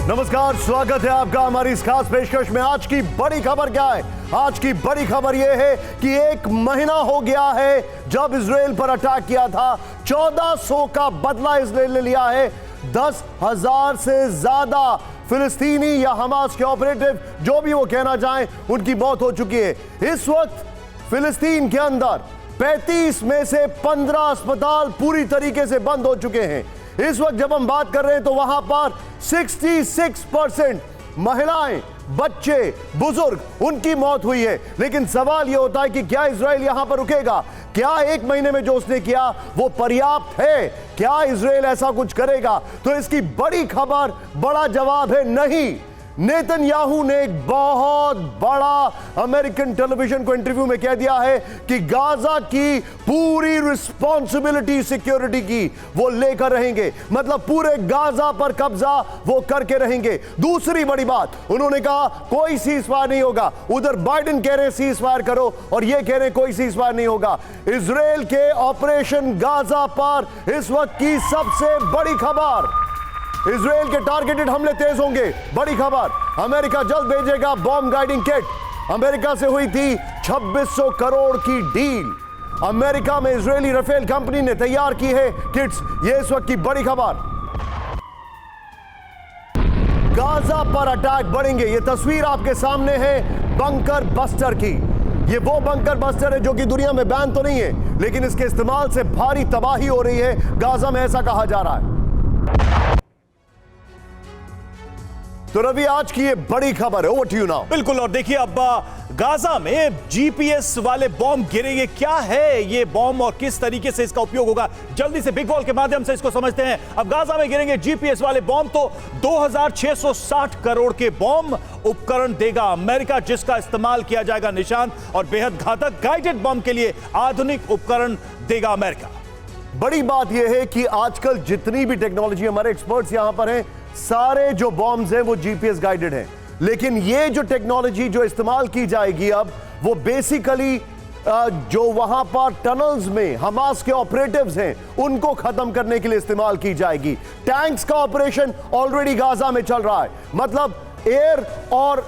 नमस्कार, स्वागत है आपका हमारी इस खास पेशकश में। आज की बड़ी खबर क्या है? आज की बड़ी खबर यह है कि 1 महीना हो गया है जब इजराइल पर अटैक किया था। 1400 का बदला इजराइल ने लिया है। 10,000 से ज्यादा फिलिस्तीनी या हमास के ऑपरेटिव, जो भी वो कहना चाहें, उनकी मौत हो चुकी है। इस वक्त फिलिस्तीन के अंदर 35 में से 15 अस्पताल पूरी तरीके से बंद हो चुके हैं। इस वक्त जब हम बात कर रहे हैं तो वहां पर 66% महिलाएं, बच्चे, बुजुर्ग, उनकी मौत हुई है। लेकिन सवाल यह होता है कि क्या इजराइल यहां पर रुकेगा? क्या 1 महीने में जो उसने किया वो पर्याप्त है? क्या इजराइल ऐसा कुछ करेगा? तो इसकी बड़ी खबर, बड़ा जवाब है नहीं। नेतन्याहू ने एक बहुत बड़ा अमेरिकन टेलीविजन को इंटरव्यू में कह दिया है कि गाजा की पूरी रिस्पॉन्सिबिलिटी सिक्योरिटी की वो लेकर रहेंगे, मतलब पूरे गाजा पर कब्जा वो करके रहेंगे। दूसरी बड़ी बात, उन्होंने कहा कोई सीजफायर नहीं होगा। उधर बाइडेन कह रहे हैं सीजफायर करो और ये कह रहे हैं कोई सीजफायर नहीं होगा। इजराइल के ऑपरेशन गाजा पर इस वक्त की सबसे बड़ी खबर, इजराइल के टारगेटेड हमले तेज होंगे। बड़ी खबर, अमेरिका जल्द भेजेगा बॉम्ब गाइडिंग किट। अमेरिका से हुई थी 2600 करोड़ की डील। अमेरिका में इजरायली राफेल कंपनी ने तैयार की है किट्स। ये इस वक्त की बड़ी खबर। गाजा पर अटैक बढ़ेंगे। ये तस्वीर आपके सामने है बंकर बस्टर की। ये वो बंकर बस्टर है जो कि दुनिया में बैन तो नहीं है, लेकिन इसके इस्तेमाल से भारी तबाही हो रही है गाजा में, ऐसा कहा जा रहा है। तो रवि, आज की ये बड़ी खबर है, ओवर टू यू नाउ। बिल्कुल, और देखिए अब गाजा में जीपीएस वाले बॉम्ब गिरेंगे। क्या है ये बॉम्ब और किस तरीके से इसका उपयोग होगा, जल्दी से बिग वॉल के माध्यम से इसको समझते हैं। अब गाजा में गिरेंगे जीपीएस वाले बॉम्ब, तो 2660 करोड़ के बॉम्ब उपकरण देगा अमेरिका, जिसका इस्तेमाल किया जाएगा निशान और बेहद घातक गाइडेड बॉम्ब के लिए आधुनिक उपकरण देगा अमेरिका। बड़ी बात यह है कि आजकल जितनी भी टेक्नोलॉजी, हमारे एक्सपर्ट्स यहां पर हैं, सारे जो बॉम्ब्स हैं वो जीपीएस गाइडेड हैं। लेकिन ये जो टेक्नोलॉजी जो इस्तेमाल की जाएगी अब, वो बेसिकली जो वहां पर टनल्स में हमास के ऑपरेटिव्स हैं उनको खत्म करने के लिए इस्तेमाल की जाएगी। टैंक्स का ऑपरेशन ऑलरेडी गाजा में चल रहा है, मतलब एयर और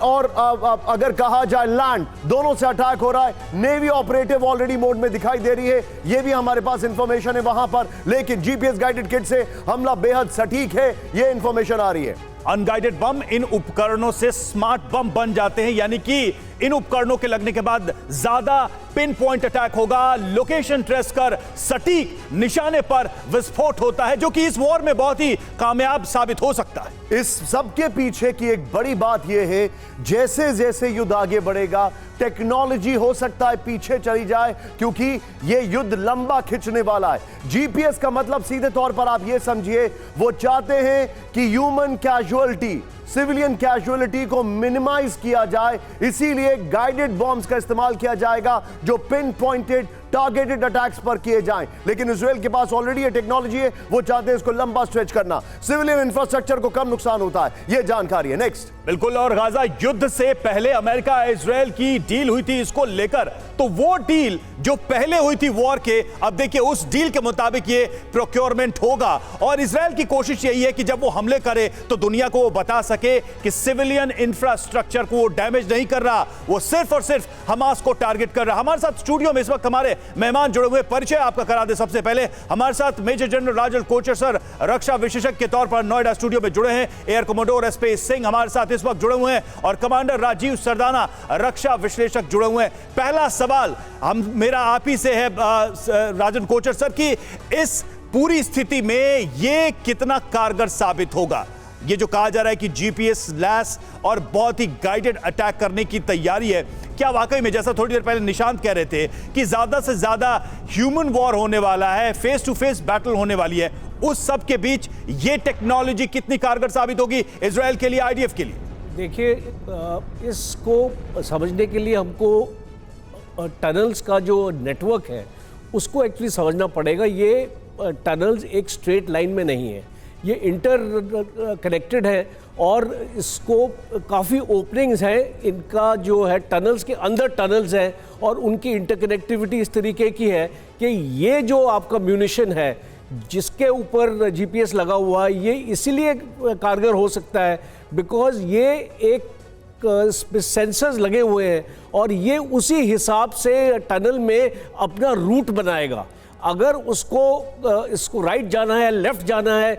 अगर कहा जाए लैंड, दोनों से अटैक हो रहा है। नेवी ऑपरेटिव ऑलरेडी मोड में दिखाई दे रही है, ये भी हमारे पास इंफॉर्मेशन है वहां पर। लेकिन जीपीएस गाइडेड किट से हमला बेहद सटीक है, ये इंफॉर्मेशन आ रही है। अनगाइडेड बम इन उपकरणों से स्मार्ट बम बन जाते हैं, यानी कि इन उपकरणों के लगने के बाद ज्यादा पिन पॉइंट अटैक होगा। लोकेशन ट्रेस कर सटीक निशाने पर विस्फोट होता है, जो कि इस वॉर में बहुत ही कामयाब साबित हो सकता है। इस सबके पीछे की एक बड़ी बात यह है, जैसे जैसे युद्ध आगे बढ़ेगा, टेक्नोलॉजी हो सकता है पीछे चली जाए, क्योंकि यह युद्ध लंबा खिंचने वाला है। जीपीएस का मतलब सीधे तौर पर आप यह समझिए, वो चाहते हैं कि ह्यूमन कैजुअलिटी, सिविलियन कैजुअलिटी को मिनिमाइज किया जाए। इसीलिए गाइडेड बॉम्ब्स का इस्तेमाल किया जाएगा जो पिन पॉइंटेड टारगेटेड अटैक्स पर किए जाएं। लेकिन इजराइल के पास ऑलरेडी ये टेक्नोलॉजी है, वो चाहते हैं इसको लंबा स्ट्रेच करना। सिविलियन इंफ्रास्ट्रक्चर को कम नुकसान होता है, ये जानकारी है। नेक्स्ट। बिल्कुल, और गाजा युद्ध से पहले अमेरिका इजराइल की डील हुई थी इसको लेकर, तो वो डील जो पहले हुई थी वॉर के, अब देखिए उस डील के मुताबिक ये प्रोक्योरमेंट होगा। और इजराइल की कोशिश यही है कि जब वो हमले करे तो दुनिया को वो बता सके कि सिविलियन इंफ्रास्ट्रक्चर को वो डैमेज नहीं कर रहा, वो सिर्फ और सिर्फ हमास को टारगेट कर रहा। हमारे साथ स्टूडियो में इस वक्त हमारे मेहमान जुड़े हुए, परिचय आपका करा दे। सबसे पहले हमारे साथ मेजर जनरल राजन कोचर सर, रक्षा विशेषज्ञ के तौर पर नोएडा स्टूडियो में जुड़े हैं। एयर कमोडोर एसपी सिंह हमारे साथ इस वक्त जुड़े हुए हैं, और कमांडर राजीव सरदाना, रक्षा विश्लेषक, जुड़े हुए हैं। पहला सवाल मेरा आप ही से है राजन कोचर सर, कि इस पूरी स्थिति में ये कितना कारगर साबित होगा? ये जो कहा जा रहा है कि जीपीएस लैस और बहुत ही गाइडेड अटैक करने की तैयारी है, क्या वाकई में, जैसा थोड़ी देर पहले निशांत कह रहे थे कि ज्यादा से ज्यादा ह्यूमन वॉर होने वाला है, फेस टू फेस बैटल होने वाली है, उस सब के बीच ये टेक्नोलॉजी कितनी कारगर साबित होगी इजराइल के लिए, आईडीएफ के लिए? देखिए, इसको समझने के लिए हमको टनल्स का जो नेटवर्क है उसको एक्चुअली समझना पड़ेगा। ये टनल्स एक स्ट्रेट लाइन में नहीं है, ये इंटर कनेक्टेड है और इसको काफ़ी ओपनिंग्स हैं। इनका जो है टनल्स के अंदर टनल्स हैं और उनकी इंटरकनेक्टिविटी इस तरीके की है कि ये जो आपका म्यूनिशन है जिसके ऊपर जीपीएस लगा हुआ है, ये इसीलिए कारगर हो सकता है बिकॉज ये एक सेंसर्स लगे हुए हैं और ये उसी हिसाब से टनल में अपना रूट बनाएगा। अगर इसको राइट जाना है, लेफ्ट जाना है,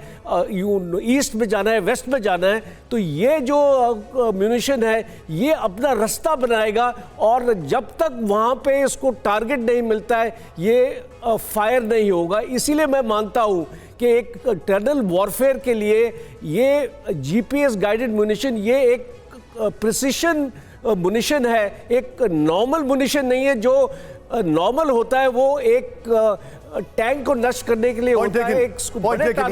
ईस्ट में जाना है, वेस्ट में जाना है, तो ये जो म्यूनिशन है ये अपना रास्ता बनाएगा और जब तक वहाँ पे इसको टारगेट नहीं मिलता है ये फायर नहीं होगा। इसीलिए मैं मानता हूँ कि एक टनल वॉरफेयर के लिए ये जीपीएस गाइडेड म्यूनिशन ये एक प्रिसिशन मुनिशन है, एक नॉर्मल मुनिशन नहीं है। जो नॉर्मल होता है वो एक टैंक को नष्ट करने के लिए होता है,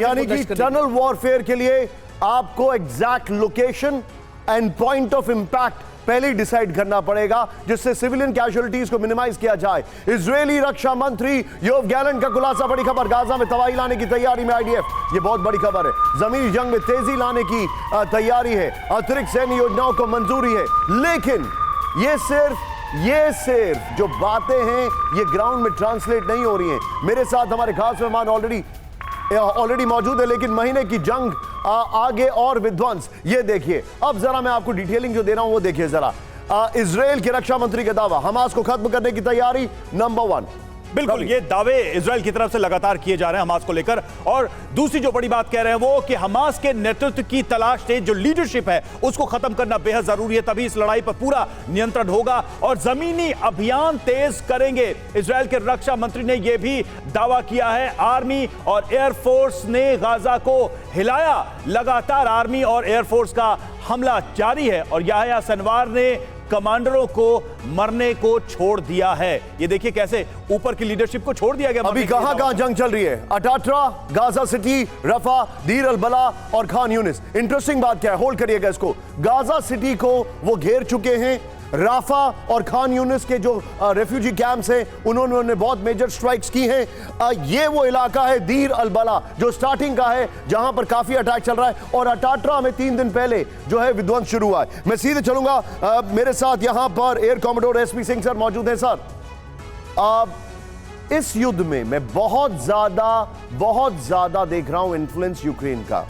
यानी कि टनल वॉरफेयर के लिए आपको exact location and point of impact पहले ही डिसाइड करना पड़ेगा जिससे सिविलियन कैजुअलिटीज को मिनिमाइज किया जाए। इजरायली रक्षा मंत्री योव गैलेंट का खुलासा। बड़ी खबर, गाजा में तबाही लाने की तैयारी में आईडीएफ। ये बहुत बड़ी खबर है। जमीनी जंग में तेजी लाने की तैयारी है, अतिरिक्त सैन्य योजनाओं को मंजूरी है। लेकिन ये सिर्फ जो बातें हैं ये ग्राउंड में ट्रांसलेट नहीं हो रही हैं। मेरे साथ हमारे खास मेहमान ऑलरेडी मौजूद है, लेकिन महीने की जंग आगे और विध्वंस। ये देखिए, अब जरा मैं आपको डिटेलिंग जो दे रहा हूं वो देखिए जरा। इजराइल के रक्षा मंत्री का दावा, हमास को खत्म करने की तैयारी नंबर 1। बिल्कुल, ये दावे इजराइल की तरफ से लगातार किए जा रहे हैं हमास को लेकर। और दूसरी जो बड़ी बात कह रहे हैं वो कि हमास के नेतृत्व की तलाश से जो लीडरशिप है उसको खत्म करना बेहद जरूरी है, तभी इस लड़ाई पर पूरा नियंत्रण होगा और जमीनी अभियान तेज करेंगे। इजराइल के रक्षा मंत्री ने यह भी दावा किया है। आर्मी और एयरफोर्स ने गाजा को हिलाया। लगातार आर्मी और एयरफोर्स का हमला जारी है और याह्या सिनवार ने कमांडरों को मरने को छोड़ दिया है। ये देखिए कैसे ऊपर की लीडरशिप को छोड़ दिया गया। अभी कहां जंग चल रही है? अटाट्रा, गाजा सिटी, रफा, दीर अल बला और खान यूनिस। इंटरेस्टिंग बात क्या है, होल्ड करिएगा इसको। गाजा सिटी को वो घेर चुके हैं। राफा और खान यूनिस के जो रेफ्यूजी कैंप्स हैं उन्होंने बहुत मेजर स्ट्राइक्स की हैं। ये वो इलाका है दीर अल बला जो स्टार्टिंग का है, जहां पर काफी अटैक चल रहा है। और अटाट्रा में 3 दिन पहले जो है विध्वंस शुरू हुआ है। मैं सीधे चलूंगा, मेरे साथ यहां पर air commodore SP Singh sir मौजूद हैं। सर, इस युद्ध में मैं बहुत ज्यादा देख रहा हूं इन्फ्लुएंस यूक्रेन का,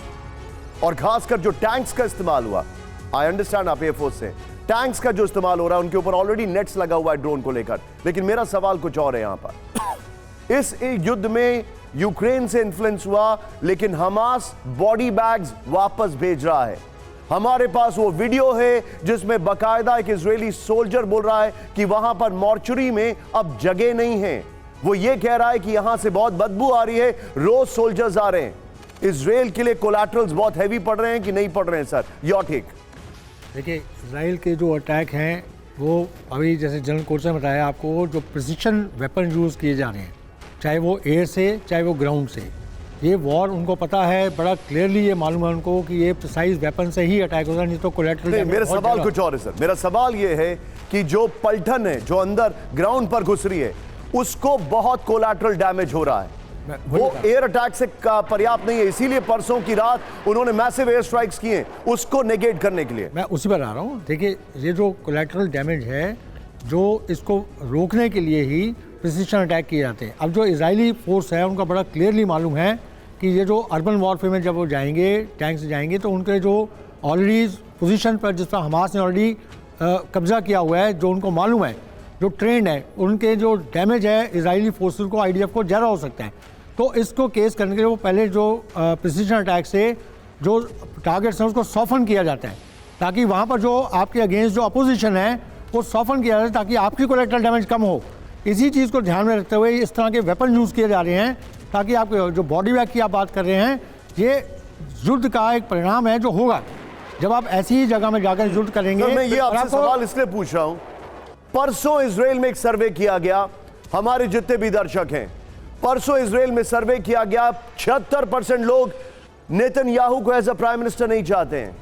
और खासकर जो टैंक्स का इस्तेमाल हुआ। आई अंडरस्टैंड आप एयरफोर्स से टैंक्स का जो इस्तेमाल हो रहा है उनके ऊपर ऑलरेडी नेट्स लगा हुआ है ड्रोन को लेकर, लेकिन मेरा सवाल कुछ और है यहां पर। इस युद्ध में यूक्रेन से इन्फ्लुएंस हुआ, लेकिन हमास बॉडी बैग्स वापस भेज रहा है। हमारे पास वो वीडियो है जिसमें बाकायदा एक इजरायली सोल्जर बोल रहा है कि वहां पर मॉर्चुरी में अब जगह नहीं है। वो ये कह रहा है कि यहां से बहुत बदबू आ रही है, रोज सोल्जर्स आ रहे हैं। इजराइल के लिए कोलैटरल्स बहुत हैवी पड़ रहे हैं कि नहीं पड़ रहे हैं? Sir, your take. देखिए, इजराइल के जो अटैक हैं वो अभी जैसे जनरल कोच ने बताया आपको, जो प्रिसिशन वेपन यूज़ किए जा रहे हैं, चाहे वो एयर से चाहे वो ग्राउंड से। ये वॉर उनको पता है, बड़ा क्लियरली ये मालूम है उनको कि ये प्रिसाइज वेपन से ही अटैक होगा, नहीं तो कोलैटरल। मेरा सवाल कुछ और है सर। मेरा सवाल ये है कि जो पलटन है जो अंदर ग्राउंड पर घुस रही है उसको बहुत कोलैटरल डैमेज हो रहा है। वो एयर अटैक से पर्याप्त नहीं है, इसीलिए परसों की रात उन्होंने मैसिव एयर स्ट्राइक्स किए उसको नेगेट करने के लिए। मैं उसी पर आ रहा हूँ। देखिए, ये जो कोलैटरल डैमेज है जो इसको रोकने के लिए ही प्रिसिशन अटैक किए जाते हैं। अब जो इजरायली फोर्स है उनका बड़ा क्लियरली मालूम है कि ये जो अर्बन वॉरफेयर में जब वो जाएंगे, टैंक से जाएंगे, तो उनके जो ऑलरेडी पोजीशन पर जिस पर हमास ने ऑलरेडी कब्जा किया हुआ है, जो उनको मालूम है, जो ट्रेंड है, उनके जो डैमेज है इजरायली फोर्सेस को, आईडीएफ को ज़्यादा हो सकता है। तो इसको केस करने के लिए वो पहले जो प्रिसिशन अटैक से जो टारगेट्स हैं उसको सॉफन किया जाता है, ताकि वहाँ पर जो आपके अगेंस्ट जो अपोजिशन है वो सॉफन किया जाए, ताकि आपकी कोलैटरल डैमेज कम हो। इसी चीज़ को ध्यान में रखते हुए इस तरह के वेपन यूज़ किए जा रहे हैं, ताकि आपके जो बॉडी बैग की आप बात कर रहे हैं, ये युद्ध का एक परिणाम है जो होगा जब आप ऐसी ही जगह में जाकर युद्ध करेंगे। मैं ये आपसे सवाल इसलिए पूछ रहा हूं, परसों इजराइल में एक सर्वे किया गया, हमारे जितने भी दर्शक हैं, परसों इजराइल में सर्वे किया गया, 76% लोग नेतन्याहू को एज अ प्राइम मिनिस्टर नहीं चाहते हैं।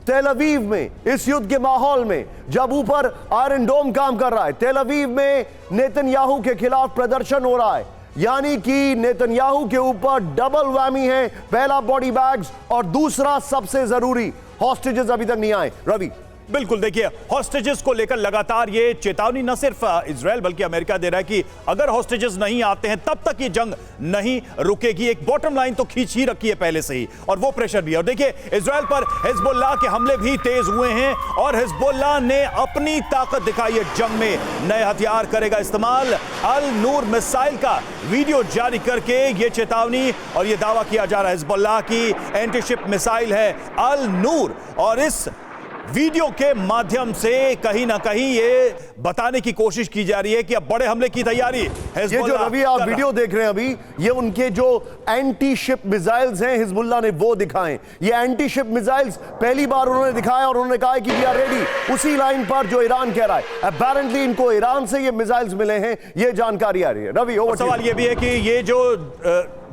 तेल अवीव में इस युद्ध के माहौल में जब ऊपर आयरन डोम काम कर रहा है, तेल अवीव में नेतन्याहू के खिलाफ प्रदर्शन हो रहा है, यानी कि नेतन्याहू के ऊपर डबल वैमी है। पहला बॉडी बैग्स और दूसरा सबसे जरूरी हॉस्टेजेस अभी तक नहीं आए। रवि, बिल्कुल, देखिए हॉस्टेजेस को लेकर लगातार ये चेतावनी न सिर्फ इजराइल बल्कि अमेरिका दे रहा है कि अगर हॉस्टेजेस नहीं आते हैं तब तक ये जंग नहीं रुकेगी। एक बॉटम लाइन तो खींच ही रखी है पहले से ही, और वो प्रेशर भी है। और देखिए इजराइल पर हिजबुल्लाह के हमले भी तेज हुए हैं और हिजबुल्लाह ने अपनी ताकत दिखाई है जंग में, नए हथियार करेगा इस्तेमाल। अल नूर मिसाइल का वीडियो जारी करके ये चेतावनी और ये दावा किया जा रहा है हिजबुल्लाह की एंटीशिप मिसाइल है अल नूर, और इस वीडियो के माध्यम से कहीं ना कहीं ये बताने की कोशिश की जा रही है कि अब बड़े हमले की तैयारी ये जो रवि आप वीडियो देख रहे हैं अभी, ये उनके जो एंटी शिप मिसाइल्स हैं हिजबुल्लाह ने वो दिखाएं। ये एंटी शिप मिसाइल्स पहली बार उन्होंने दिखाया और उन्होंने कहा कि वी आर रेडी, उसी लाइन पर जो ईरान कह रहा है। अपेरेंटली इनको ईरान से ये मिसाइल्स मिले हैं, ये जानकारी आ रही है। रवि ओवर। सवाल ये भी है कि ये जो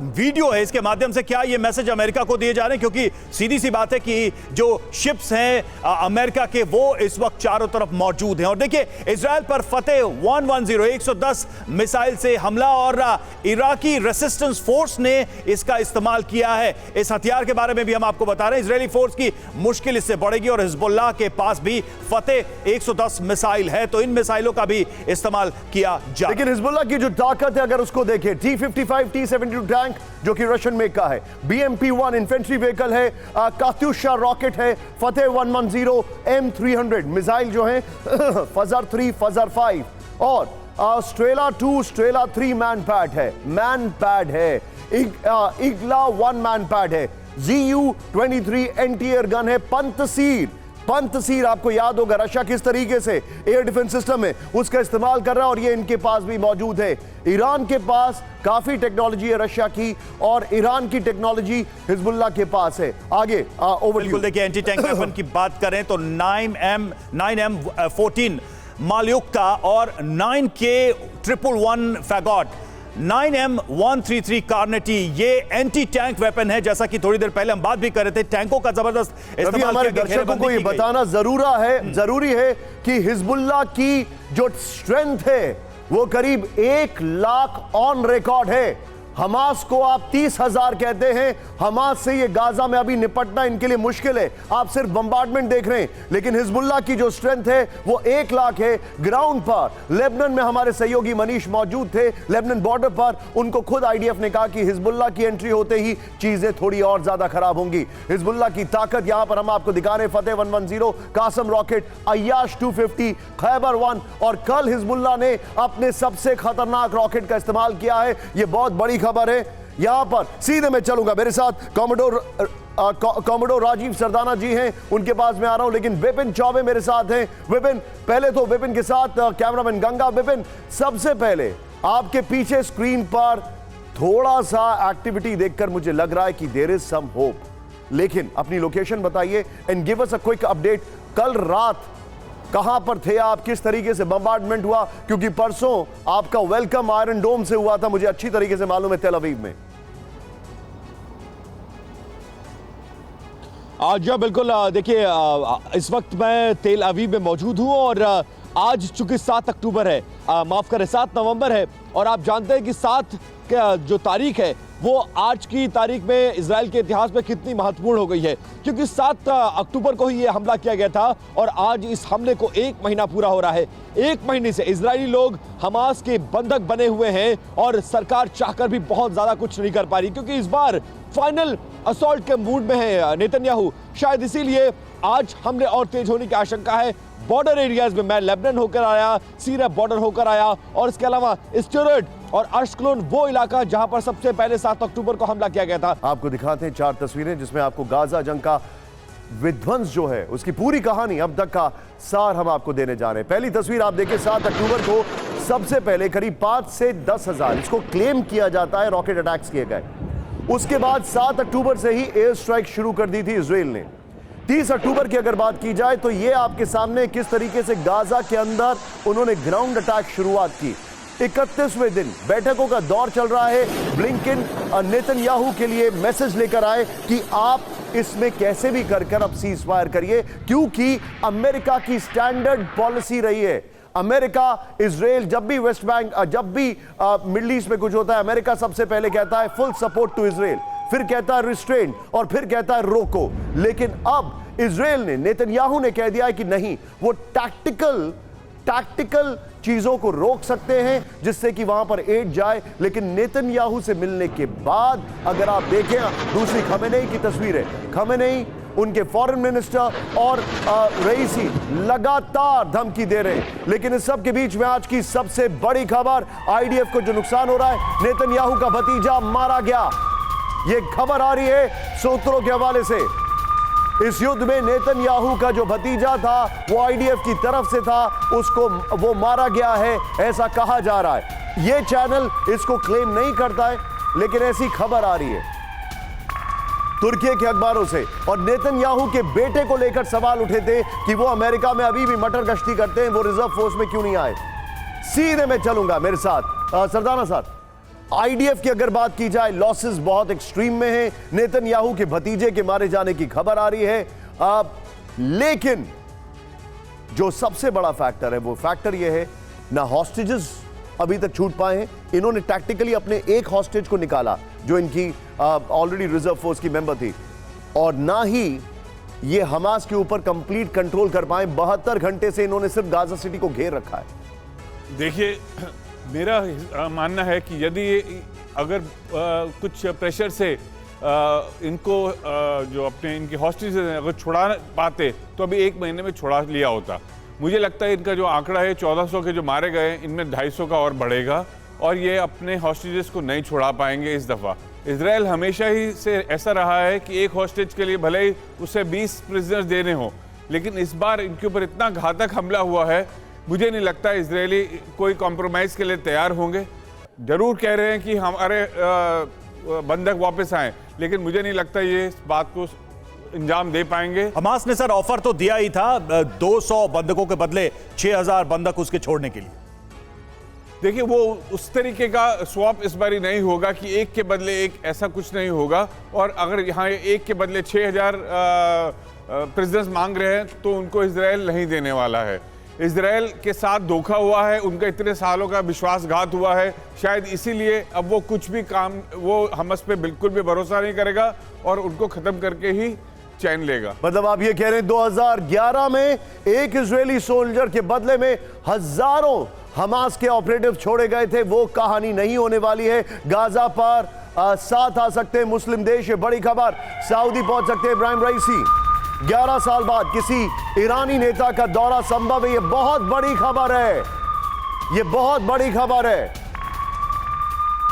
वीडियो है इसके माध्यम से क्या ये मैसेज अमेरिका को दिए जा रहे हैं, क्योंकि सीधी सी बात है कि जो शिप्स हैं अमेरिका के वो इस वक्त चारों तरफ मौजूद हैं। और देखिए इजराइल पर फतेह 110 मिसाइल से हमला, और इराकी रेसिस्टेंस फोर्स ने इसका इस्तेमाल किया है। इस हथियार के बारे में भी हम आपको बता रहे हैं, इजरायली फोर्स की मुश्किल इससे बढ़ेगी और हिजबुल्लाह के पास भी फतेह 110 मिसाइल है, तो इन मिसाइलों का भी इस्तेमाल किया जा। लेकिन हिजबुल्लाह की जो ताकत है अगर उसको देखें, T-55 T-72 टैंक जो कि रशियन मेक का है, BMP-1 इन्फेंट्री व्हीकल है, कात्यूशा रॉकेट है, फतेह 110 M300 मिसाइल जो है, फजर 3 फजर 5 और स्ट्रेला 2 स्ट्रेला 3 मैन पैड है, इगला 1 मैन पैड है, ZU-23 एंटी एयर गन है, पंतसीर आपको याद होगा रशिया किस तरीके से एयर डिफेंस सिस्टम है उसका इस्तेमाल कर रहा है और ये इनके पास भी मौजूद है। ईरान के पास काफी टेक्नोलॉजी है रशिया की, और ईरान की टेक्नोलॉजी हिजबुल्लाह के पास है। आगे ओवर। बिल्कुल, देखिए एंटी टैंक वेपन की बात करें तो 9M14 मालयुक्ता और 9K111 फैगॉट, 9M133 कार्नेटी, ये एंटी टैंक वेपन है। जैसा कि थोड़ी देर पहले हम बात भी कर रहे थे, टैंकों का जबरदस्त इस्तेमाल हमारे दर्शकों को ये बताना जरूरी है कि हिजबुल्लाह की जो स्ट्रेंथ है वो करीब 1 लाख ऑन रिकॉर्ड है। हमास को आप 30,000 कहते हैं, हमास से ये गाजा में अभी निपटना इनके लिए मुश्किल है, आप सिर्फ बम्बार्डमेंट देख रहे हैं, लेकिन हिजबुल्लाह की जो स्ट्रेंथ है वो 1 लाख है। ग्राउंड पर लेबनान में हमारे सहयोगी मनीष मौजूद थे, लेबनान बॉर्डर पर, उनको खुद IDF ने कहा कि हिजबुल्लाह की एंट्री होते ही चीजें थोड़ी और ज्यादा खराब होंगी। हिजबुल्लाह की ताकत यहां पर हम आपको दिखा रहे हैं, फतेह 110, कासम रॉकेट, अय्याश 250, खैबर 1, और कल हिजबुल्लाह ने अपने सबसे खतरनाक रॉकेट का इस्तेमाल किया है। यह बहुत बड़ी खबर है। यहां पर सीधे मैं चलूंगा, मेरे साथ कॉमोडोर राजीव सरदाना जी हैं, उनके पास मैं आ रहा हूं, लेकिन विपिन चौबे मेरे साथ हैं। विपिन, पहले तो विपिन के साथ कैमरामैन गंगा। विपिन, सबसे पहले आपके पीछे स्क्रीन पर थोड़ा सा एक्टिविटी देखकर मुझे लग रहा है कि देयर इज सम होप, लेकिन अपनी लोकेशन बताइए and give us a quick update. कल रात कहां पर थे आप, किस तरीके से बम्बार्डमेंट हुआ, क्योंकि परसों आपका वेलकम आयरन डोम से हुआ था, मुझे अच्छी तरीके से मालूम है, तेल अवीव में। जी बिल्कुल, देखिए इस वक्त मैं तेल अवीव में मौजूद हूं और आज चूंकि 7 अक्टूबर है, माफ करें 7 नवंबर है, और आप जानते हैं कि 7 जो तारीख है वो आज की तारीख में इजराइल के इतिहास में कितनी महत्वपूर्ण हो गई है, क्योंकि 7 अक्टूबर को ही ये हमला किया गया था और आज इस हमले को 1 महीना पूरा हो रहा है। 1 महीने से इजरायली लोग हमास के बंधक बने हुए हैं और सरकार चाहकर भी बहुत ज्यादा कुछ नहीं कर पा रही, क्योंकि इस बार फाइनल असॉल्ट के मूड में है नेतन्याहू, शायद इसीलिए आज हमले और तेज होने की आशंका है। बॉर्डर एरियाज में मैं लेबनान होकर आया, सीरिया बॉर्डर होकर आया, और इसके अलावा स्टुअर्ट और अश्कलोन वो इलाका जहां पर सबसे पहले 7 अक्टूबर को हमला किया गया था। आपको दिखाते हैं 4 तस्वीरें जिसमें आपको गाजा जंग का विध्वंस जो है उसकी पूरी कहानी अब तक का सार हम आपको देने जा रहे हैं। पहली तस्वीर आप देखिए, 7 अक्टूबर को सबसे पहले करीब 5 से 10 हजार, इसको क्लेम किया जाता है, रॉकेट अटैक्स किए गए। उसके बाद 7 अक्टूबर से ही एयर स्ट्राइक शुरू कर दी थी इजराइल ने। 30 अक्टूबर की अगर बात की जाए तो ये आपके सामने किस तरीके से गाजा के अंदर उन्होंने ग्राउंड अटैक शुरुआत की। 31वें दिन बैठकों का दौर चल रहा है। ब्लिंकन नेतन्याहू के लिए मैसेज लेकर आए कि आप इसमें कैसे भी कर अब सीज फायर करिए, क्योंकि अमेरिका की स्टैंडर्ड पॉलिसी रही है। अमेरिका इजराइल जब भी वेस्ट बैंक, जब भी मिडिल ईस्ट में कुछ होता है, अमेरिका सबसे पहले कहता है फुल सपोर्ट टू इजराइल, फिर कहता है रिस्ट्रेन, और फिर कहता है रोको। लेकिन अब इजराइल ने, नेतन्याहू ने कह दिया है कि नहीं, वो टैक्टिकल चीजों को रोक सकते हैं जिससे कि वहां पर एड जाए। लेकिन नेतन्याहू से मिलने के बाद अगर आप देखें दूसरी खमेनेई की तस्वीरें, खमेनेई, उनके फॉरेन मिनिस्टर और रईसी लगातार धमकी दे रहे हैं। लेकिन इस सब के बीच में आज की सबसे बड़ी खबर, आईडीएफ को जो नुकसान हो रहा है, नेतन्याहू का भतीजा मारा गया। यह खबर आ रही है सूत्रों के हवाले से। इस युद्ध में नेतन्याहू का जो भतीजा था वो आईडीएफ की तरफ से था, उसको वो मारा गया है, ऐसा कहा जा रहा है। ये चैनल इसको क्लेम नहीं करता है, लेकिन ऐसी खबर आ रही है तुर्की के अखबारों से। और नेतन्याहू के बेटे को लेकर सवाल उठे थे कि वो अमेरिका में अभी भी मटर गश्ती करते हैं, वो रिजर्व फोर्स में क्यों नहीं आए। सीधे मैं चलूंगा मेरे साथ सरदाना साहब। आईडीएफ की अगर बात की जाए, लॉसेस बहुत एक्सट्रीम में हैं। नेतन्याहू के भतीजे के मारे जाने की खबर आ रही है। लेकिन जो सबसे बड़ा फैक्टर है वो फैक्टर ये है, ना हॉस्टेजेस अभी तक छूट पाए हैं। इन्होंने टैक्टिकली अपने एक हॉस्टेज को निकाला जो इनकी ऑलरेडी रिजर्व फोर्स की मेंबर थी, और ना ही ये हमास के ऊपर कंप्लीट कंट्रोल कर पाए। 72 घंटे से इन्होंने सिर्फ गाजा सिटी को घेर रखा है। देखिए, मेरा मानना है कि यदि अगर कुछ प्रेशर से इनको जो अपने इनके हॉस्टेज अगर छुड़ा पाते तो अभी 1 महीने में छुड़ा लिया होता। मुझे लगता है इनका जो आंकड़ा है 1400 के जो मारे गए, इनमें 250 का और बढ़ेगा और ये अपने हॉस्टेजेस को नहीं छुड़ा पाएंगे इस दफ़ा। इजराइल हमेशा ही से ऐसा रहा है कि एक हॉस्टेज के लिए भले ही उसे 20 प्रिजनर्स देने हों, लेकिन इस बार इनके ऊपर इतना घातक हमला हुआ है, मुझे नहीं लगता इजरायली कोई कॉम्प्रोमाइज़ के लिए तैयार होंगे। जरूर कह रहे हैं कि हमारे बंधक वापस आएँ, लेकिन मुझे नहीं लगता ये इस बात को अंजाम दे पाएंगे। हमास ने सर ऑफर तो दिया ही था 200 बंधकों के बदले 6000 बंधक उसके छोड़ने के लिए। देखिए, वो उस तरीके का स्वैप इस बारी नहीं होगा कि एक के बदले एक, ऐसा कुछ नहीं होगा। और अगर यहाँ एक के बदले 6000 प्रिजनर्स मांग रहे हैं तो उनको इजराइल नहीं देने वाला है। इजराइल के साथ धोखा हुआ है, उनका इतने सालों का विश्वासघात हुआ है, शायद इसीलिए अब वो कुछ भी काम, वो हमास पे बिल्कुल भी भरोसा नहीं करेगा और उनको खत्म करके ही चैन लेगा। मतलब आप ये कह रहे हैं 2011 में एक इजरायली सोल्जर के बदले में हजारों हमास के ऑपरेटिव छोड़े गए थे, वो कहानी नहीं होने वाली है। गाजा पर साथ आ सकते हैं मुस्लिम देश, ये बड़ी खबर। सऊदी पहुंच सकते हैं इब्राहिम रईसी। 11 साल बाद किसी ईरानी नेता का दौरा संभव है, ये बहुत बड़ी खबर है, ये बहुत बड़ी खबर है,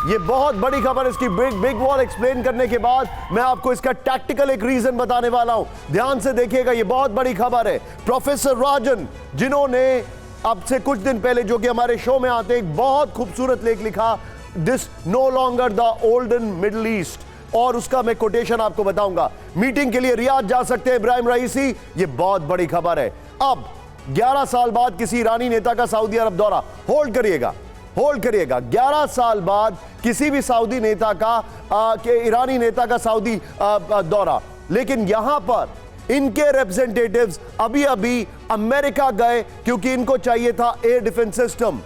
ये बहुत बड़ी खबर। इसकी बिग वॉर एक्सप्लेन करने के बाद मैं आपको इसका टैक्टिकल एक रीजन बताने वाला हूं, ध्यान से देखिएगा, ये बहुत बड़ी खबर है। प्रोफेसर राजन, जिन्होंने अब से कुछ दिन पहले, जो कि हमारे शो में आते, एक बहुत खूबसूरत लेख लिखा, this no longer the olden Middle East, और उसका मैं कोटेशन आपको बताऊंगा। मीटिंग के लिए रियाद जा सकते हैं इब्राहिम रईसी, ये बहुत बड़ी खबर है। अब 11 साल बाद किसी ईरानी नेता का सऊदी अरब दौरा, होल्ड करिएगा, होल्ड करिएगा। 11 साल बाद किसी भी सऊदी नेता का ईरानी नेता का सऊदी दौरा, लेकिन यहां पर इनके रिप्रेजेंटेटिव्स अभी अभी अमेरिका गए क्योंकि इनको चाहिए था एयर डिफेंस सिस्टम।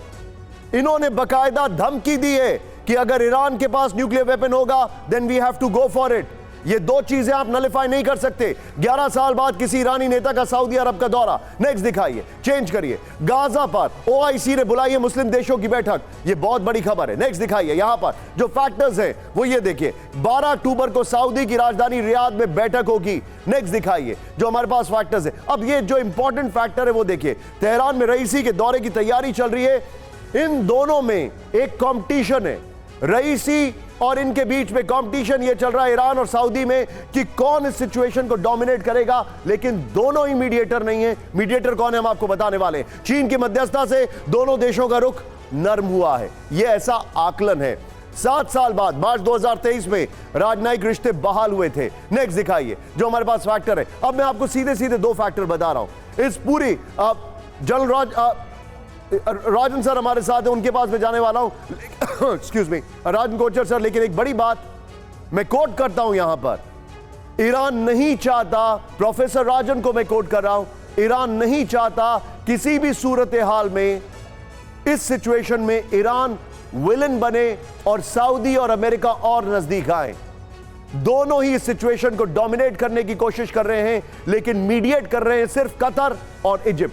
इन्होंने बकायदा धमकी दी है कि अगर ईरान के पास न्यूक्लियर वेपन होगा then we have to go for it. ये दो चीजें आप नलिफाई नहीं कर सकते। 11 साल बाद किसी ईरानी नेता का सऊदी अरब का दौरा। नेक्स्ट दिखाइए, चेंज करिए। गाजा पर ओआईसी ने बुलाई है मुस्लिम देशों की बैठक, ये बहुत बड़ी खबर है। नेक्स्ट दिखाइए, यहां पर जो फैक्टर्स हैं वो ये देखिए, 12 अक्टूबर को सऊदी की राजधानी रियाद में बैठक होगी। नेक्स्ट दिखाइए जो हमारे पास फैक्टर्स है। अब ये जो इंपॉर्टेंट फैक्टर है वो देखिए, तेहरान में रईसी के दौरे की तैयारी चल रही है। इन दोनों में एक कॉम्पिटिशन है, रईसी और इनके बीच में कंपटीशन ये चल रहा है ईरान और सऊदी में कि कौन इस सिचुएशन को डोमिनेट करेगा। लेकिन दोनों ही मीडिएटर नहीं है। मीडिएटर कौन है हम आपको बताने वाले हैं। चीन की मध्यस्थता से दोनों देशों का रुख नरम हुआ है, ये ऐसा आकलन है। 7 साल बाद मार्च 2023 में राजनयिक रिश्ते बहाल हुए थे। नेक्स्ट दिखाइए जो हमारे पास फैक्टर है। अब मैं आपको सीधे सीधे 2 फैक्टर बता रहा हूं। इस पूरी जनरल राजन सर हमारे साथ है, उनके पास मैं जाने वाला हूं। एक्सक्यूज मी राजन कोचर सर, लेकिन एक बड़ी बात मैं कोट करता हूं यहां पर, ईरान नहीं चाहता, प्रोफेसर राजन को मैं कोट कर रहा हूं, ईरान नहीं चाहता किसी भी सूरत हाल में इस सिचुएशन में ईरान विलन बने और सऊदी और अमेरिका और नजदीक आए। दोनों ही इस सिचुएशन को डोमिनेट करने की कोशिश कर रहे हैं, लेकिन मीडिएट कर रहे हैं सिर्फ कतर और इजिप्ट।